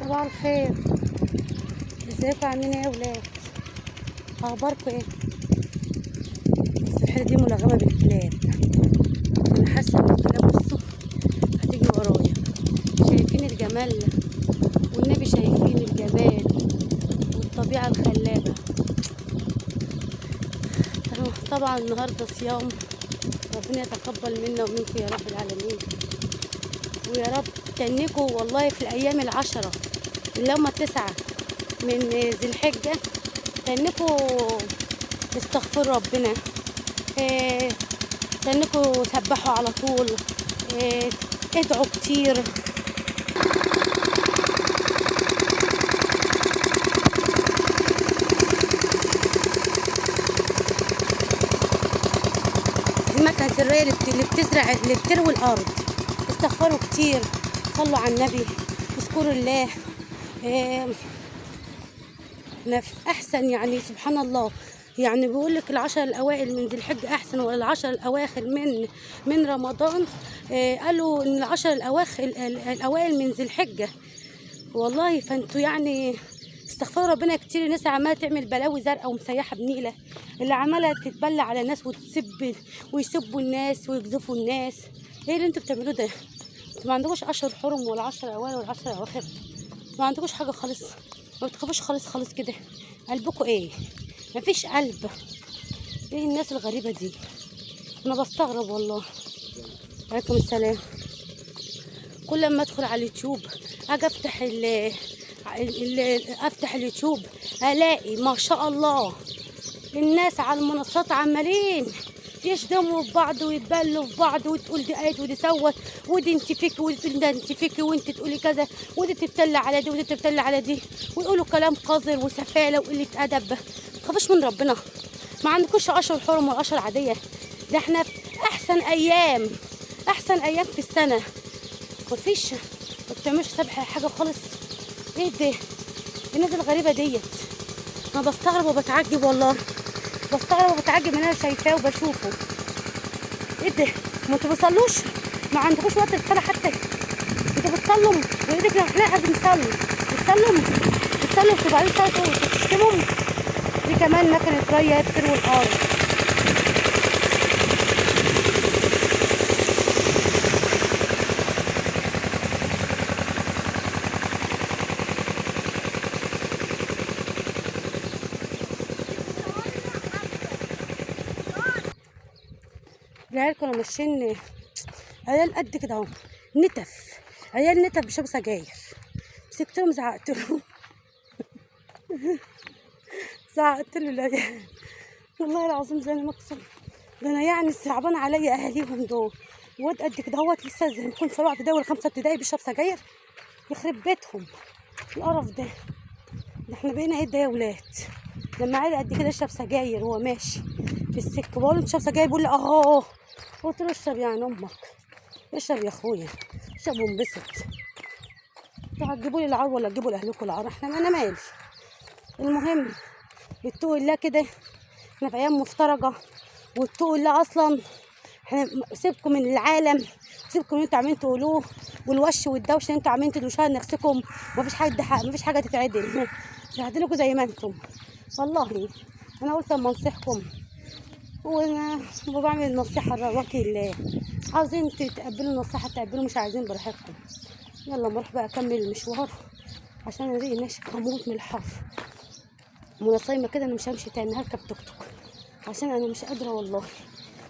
صباح الخير. ازيكم عاملين ايه يا ولاد؟ اخباركم ايه؟ السحر دي ملغمه بالكلاب. انا حاسه ان الكلاب بصوا هتيجي ورايا. شايفين الجمال؟ والنبي شايفين الجمال والطبيعه الخلابه. طبعا النهارده صيام، ربنا يتقبل منا ومنكم يا رب العالمين. ويا رب تنكوا والله في الايام العشره اللي هم 9 من ذي الحجه، تنكوا استغفروا ربنا، تنكوا سبحوا على طول، ادعوا كتير. دي مكنة الري اللي بتزرع، اللي بتروي الارض. استغفروا كتير، صلوا على النبي، اذكروا الله. احنا في احسن، يعني سبحان الله. يعني بيقول لك العشر الاوائل من ذي الحجه احسن، ولا العشر الاواخر من رمضان. قالوا ان العشر الاوائل من ذي الحجه. والله فانتوا يعني استغفروا ربنا كتير. الناس عماله تعمل بلاوي زرقاء ومسيحه بنيله، اللي عماله تتبلى على الناس ويسبوا الناس ويقذفوا الناس. ايه اللي انتوا بتعملوه ده؟ انتوا ما عندكوش 10 حرم ولا 10 اوائل ولا 10 اواخر؟ ما عندكوش حاجه خالص؟ ما بتخافوش خالص كده؟ قلبكوا ايه؟ مفيش قلب؟ ايه الناس الغريبه دي؟ انا بستغرب والله. عليكم السلام. كل ما ادخل على اليوتيوب اجي افتح اليوتيوب الاقي ما شاء الله الناس على المنصات عمالين يشتموا في بعض ويتبلوا في بعض، وتقول دي قالت ودي سوت ودي انت فيكي ودي تقول ده انت فيكي وانت تقولي كذا ودي تبتلع على دي ودي تبتلع على دي، ويقولوا كلام قذر وسفاله وقله ادب. ما تخافوش من ربنا؟ ما عندكوش 10 حرم ولا 10 عاديه؟ ده احنا في احسن ايام، احسن ايام في السنه. مفيش، ما بتعملوش سبح حاجه خالص. ايه ده؟ الناس الغريبه ديت انا بستغرب وبتعجب والله. بستغرب وبتعجب من انا شايفاه وبشوفه. ايه ده؟ ما انتوا بتصلوش؟ ما عندكوش وقت للصلاه حتى؟ انتوا بتصلوا وايدك احنا بنصلي، بتصلوا وبعدين تشتموا. دي كمان مكنه ري بتروي الارض. العيال كانوا ماشيين، عيال قد كده اهو، نتف، عيال نتف بيشربوا سجاير. مسكتهم زعقت لهم زعقت له العيال والله العظيم زي ما اقسم. ده انا يعني صعبان عليا اهاليهم دول. واد قد كده اهوت لسه زي ما يكون في رابعه ابتدائي ولا 5 ابتدائي بيشرب سجاير. يخرب بيتهم القرف ده. ده احنا بقينا ايه ده يا ولاد؟ لما عيل قد كده يشرب سجاير وهو ماشي في السكه، بقول له انت شرب سجاير، بيقول لي اه. قلت له اشرب يعني امك، اشرب يا اخويا، اشرب وانبسط. انتوا هتجيبوا لي العار ولا تجيبوا لاهلكم العار؟ انا مالي. المهم اتقوا الله كده، احنا في ايام مفترجه. واتقوا الله اصلا. احنا سيبكم من العالم، سيبكم اللي انتوا عاملين تقولوه والوش والدوشه اللي انتوا عاملين تدوشوها لنفسكم. مفيش حاجه تتعدل. تعدلكم زي ما انتم. والله انا قلت اما انصحكم، وبعمل نصيحه لوجه الله. عاوزين تتقبلوا النصيحه تقبلوا، مش عايزين براحتكم. يلا نروح بقى اكمل المشوار عشان الاقي ناشف هموت من الحر. وانا صايمه كده انا مش همشي تاني، هركب توك توك عشان انا مش قادره والله.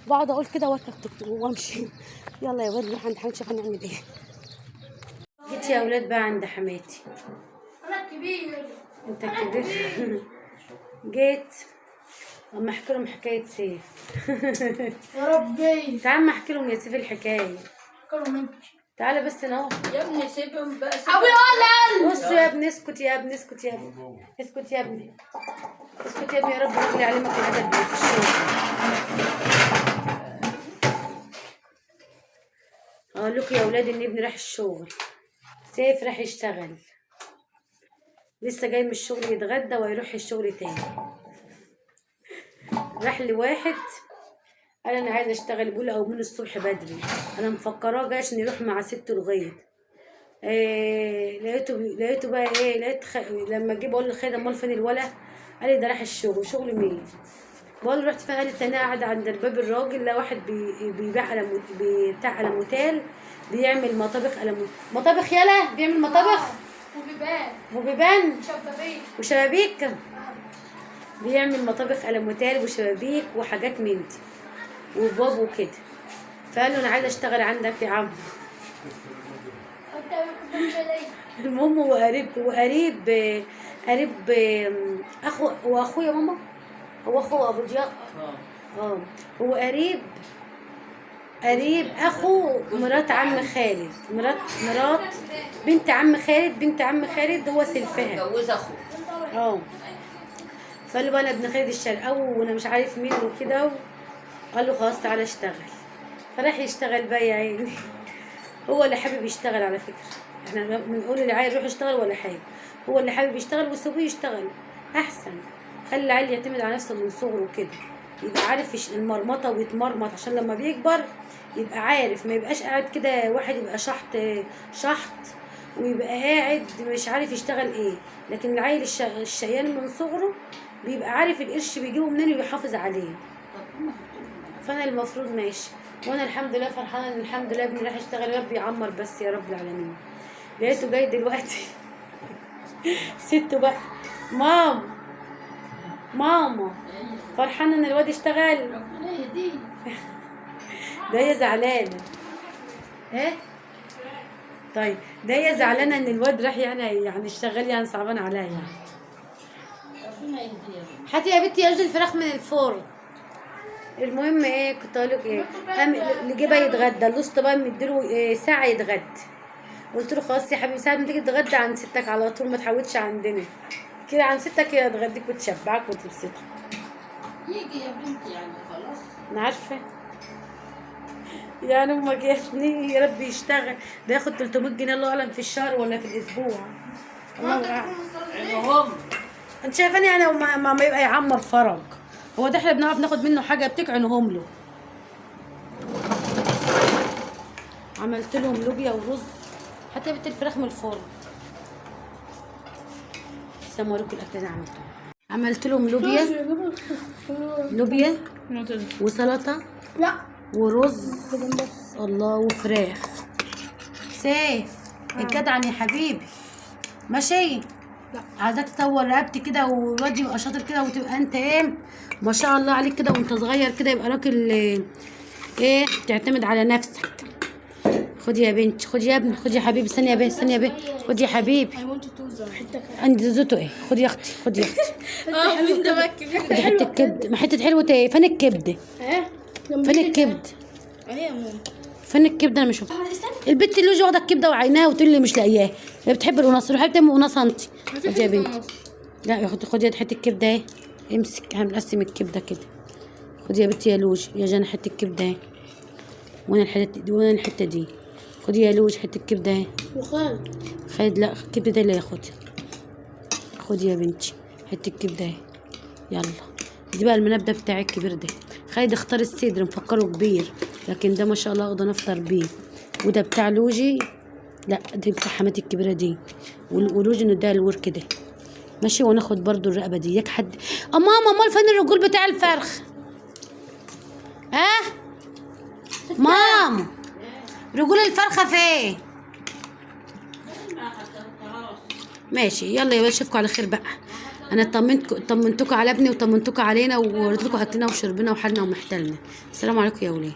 بقعد اقول كده واركب توك توك وامشي. يلا يا ولاد نروح عند حماتي نشوف هنعمل ايه. جيت يا ولاد بقى عند حماتي. انا الكبير. انت الكبير. جيت اما احكي لهم حكايه سيف. يا ربي تعال احكي لهم يا سيف الحكايه. كانوا منك تعالى بس اهو. يا ابني سيبهم بقى ابوي ولا بص يا ابني، اسكت يا ابني، اسكت يا ابني، اسكت يا ابني، اسكت يا ابني. يا رب يغلي علمك الادب في الشغل. اقول لكم يا اولاد ان ابني راح الشغل، سيف راح يشتغل، لسه جاي من الشغل يتغدى ويروح الشغل تاني. راح لواحد قال انا عايز اشتغل، بيقول او من الصبح بدري. انا مفكراه جاي عشان يروح مع ست الغيط. لقيته بقى ايه، لما جه بقول لخالد امال فين الولا، قال لي ده راح الشغل. شغل مين؟ بقول له رحت فين؟ قال لي انا قاعده عند الباب الراجل، لا واحد بيبيع بتاع الموتيل، بيعمل مطابخ مطابخ، يلا بيعمل مطابخ وبيبان وشبابيك. بيعمل مطابخ الموتيل وشبابيك وحاجات من دي وباب وكده. فقال له انا عايزه اشتغل عندك يا عم. المهم هو قريب اخو واخويا ماما، هو اخو ابو ضياء. هو قريب اخو مرات عم خالد، مرات بنت عم خالد هو سلفها جوز اخوه. فقال له بقى انا ابن خالد الشرقاوي وانا مش عارف مين وكده، قال له خلاص تعالى اشتغل. فراح يشتغل بقى يا عيني. هو اللي حابب يشتغل على فكره، احنا بنقول للعيال روح اشتغل ولا حاجه، هو اللي حابب يشتغل وسيبوه يشتغل احسن. خلي العيل يعتمد على نفسه من صغره كده، يبقى عارف المرمطه ويتمرمط عشان لما بيكبر يبقى عارف، ما يبقاش قاعد كده واحد يبقى شحط ويبقى قاعد مش عارف يشتغل ايه. لكن العيل الشقيان من صغره بيبقى عارف القرش بيجيبه منين ويحافظ عليه. فانا المفروض ماشي، وانا الحمد لله فرحانه ان الحمد لله ابني راح يشتغل، يا رب يعمر بس يا رب العالمين. لقيته جاي دلوقتي سته بقى ماما فرحانه ان الواد اشتغل. ربنا يهديه. ده هي زعلانه ايه؟ طيب ده هي زعلانه ان الواد راح يعني اشتغل، يعني صعبان عليا يعني. ربنا يهديه. هاتي يا بنتي اجل الفراخ من الفرن. المهم ايه كنت اقول لك ايه، قام اللي جه بقى يتغدى، الوسط بقى مديله ساعه يتغدى. قلت له خلاص يا حبيبي ساعه ما تيجي تتغدى عند ستك على طول، ما تحاولش عندنا كده، عند ستك هي تغديك وتشبعك وتبسطك. يجي يا بنتي يعني خلاص. انا عارفه يعني امك يا ابني يا رب يشتغل، ده ياخد 300 جنيه الله اعلم في الشهر ولا في الاسبوع، الله اعلم. المهم انت شايفاني انا ما يبقى يعمر فرج، هو ده احنا بنعرف ناخد منه حاجه بتكعنهم له. عملت لهم لوبيا ورز، حتى جبت الفراخ من الفرن. استنوا اوريكم الاكل اللي عملت لهم لوبيا وسلطه ورز الله وفراخ. سيف الجدعن يا حبيبي ماشي. عايزاك تطور رقبتي كده والواد يبقى شاطر كده، وتبقى انت ايه ما شاء الله عليك كده، وانت صغير كده يبقى راجل ايه تعتمد على نفسك. خدي يا بنت، خدي يا ابني، خدي يا حبيبي، ثانيه يا بيه خدي يا حبيبي. عندي زوتو ايه، خدي يا اختي خدي يا اختي. من ده بكي خدي حته كبده، ما حته حلوه ايه، فين الكبده؟ فين الكبده؟ فين الكبده؟ انا مش شفتها. البت اللي واخده الكبده وعيناها وتقول لي مش لاقياها، هي بتحب القناص، روحي بتعمل قناصه انت. خدي يا بنتي، لا يا اختي خدي حته الكبده اهي، امسك هنقسم الكبده كده. خدي يا بنتي يا لوج يا جانا حته الكبده اهي، وانا الحته دي خدي يا لوج حته الكبده اهي. خالد لا الكبده ده اللي ياخدها. خدي يا بنتي حته الكبده اهي، يلا دي بقى المنبه بتاعي الكبير ده. خالد اختار الصدر مفكره كبير، لكن ده ما شاء الله اقدر افطر بيه. وده بتاع لوجي، لا دي بتاع حماتي الكبيره دي، ولوجي نديها الورك ده ماشي. وناخد برضو الرقبه دي. ياك حد ماما امال فين الرجول بتاع الفرخ؟ ماما رجول الفرخه فين؟ ماشي يلا يا ولاد اشوفكم على خير بقى. انا طمنتكم على ابني وطمنتكم علينا ووريت لكم اكلنا وشربنا وحالنا ومحتلنا. السلام عليكم يا ولاد.